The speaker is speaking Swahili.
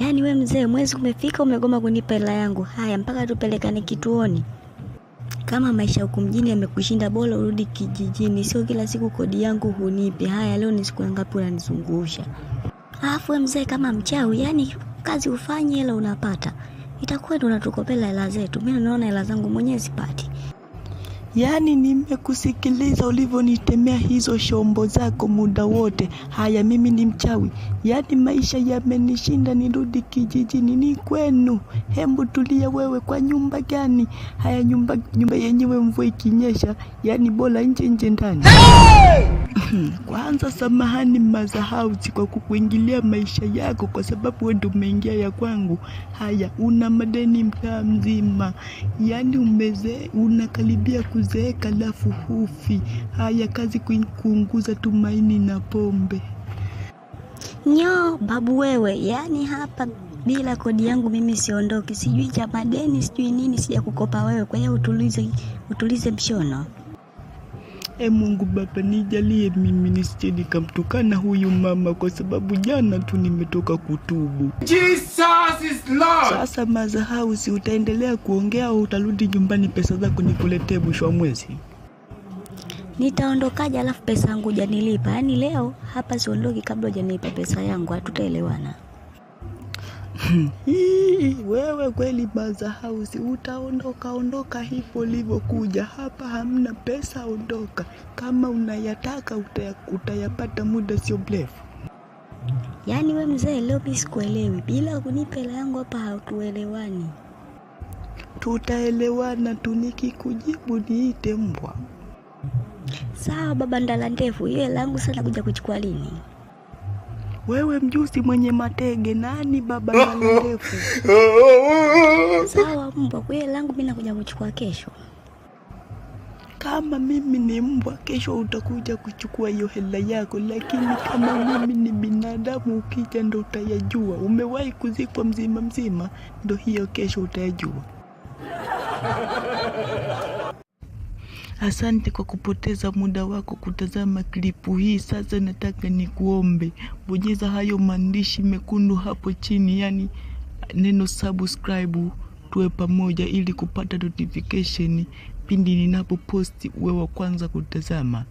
Yaani we mzee, mwezi umefika umegoma kunipa hela yangu. Haya, mpaka tupelekane kituoni. Kama maisha huku mjini yamekushinda, bora urudi kijijini. Sio kila siku kodi yangu hunipi. Haya, leo ni siku ngapi unanizungusha? Alafu we mzee kama mchawi, yaani kazi ufanye hela unapata. Itakuwa ndo unatukopela hela zetu. Mimi naona hela zangu mwenyewe sipati. Yaani nimekusikiliza ulivyonitemea hizo shombo zako muda wote. Haya, mimi ni mchawi? Yaani maisha yamenishinda, nirudi kijijini? Ni kwenu? Hembu tulia wewe, kwa nyumba gani? Haya, nyumba yenyewe mvua ikinyesha, yaani bora nje ndani. Kwanza samahani Mazahausi kwa kukuingilia maisha yako, kwa sababu wewe ndio umeingia ya kwangu. Haya, una madeni mtaa mzima. Yaani unakaribia kuzeeka alafu hufi. Haya, kazi kuunguza tumaini na pombe. Nyo, babu wewe, yaani hapa bila kodi yangu mimi siondoki. Sijui cha madeni, sijui nini, sija kukopa wewe. Kwa hiyo utulize mshono. Mungu Baba, nijalie mimi nisije nikamtukana huyu mama, kwa sababu jana tu nimetoka kutubu. Jesus is Lord. Sasa Mazahausi, utaendelea kuongea au utarudi nyumbani pesa zako nikuletee mwisho wa mwezi? Nitaondokaje alafu pesa yangu hujanilipa? Yaani leo hapa siondoki kabla hujanilipa pesa yangu, hatutaelewana. Wewe kweli Mazahausi, utaondoka hivyo ulivyokuja. Hapa hamna pesa, ondoka. Kama unayataka utayapata muda sio mrefu. Yaani we mzee, leo mimi sikuelewi. Bila kunipa hela yangu hapa hatuelewani. Tutaelewana tu, nikikujibu niite mbwa. Sawa baba ndala ndefu, hiyo hela yangu sana kuja kuchukua lini? Wewe mjusi mwenye matege, nani baba ndala ndefu? Sawa mbwa, kwa hela yangu mimi nakuja kuchukua kesho. Kama mimi ni mbwa, kesho utakuja kuchukua hiyo hela yako, lakini kama mimi ni binadamu, ukija ndo utayajua. Umewahi kuzikwa mzima, ndo hiyo kesho utayajua. Asante kwa kupoteza muda wako kutazama klipu hii. Sasa nataka nikuombe, bonyeza hayo maandishi mekundu hapo chini, yani neno subscribe, tuwe pamoja ili kupata notification pindi ninapo posti uwe wa kwanza kutazama.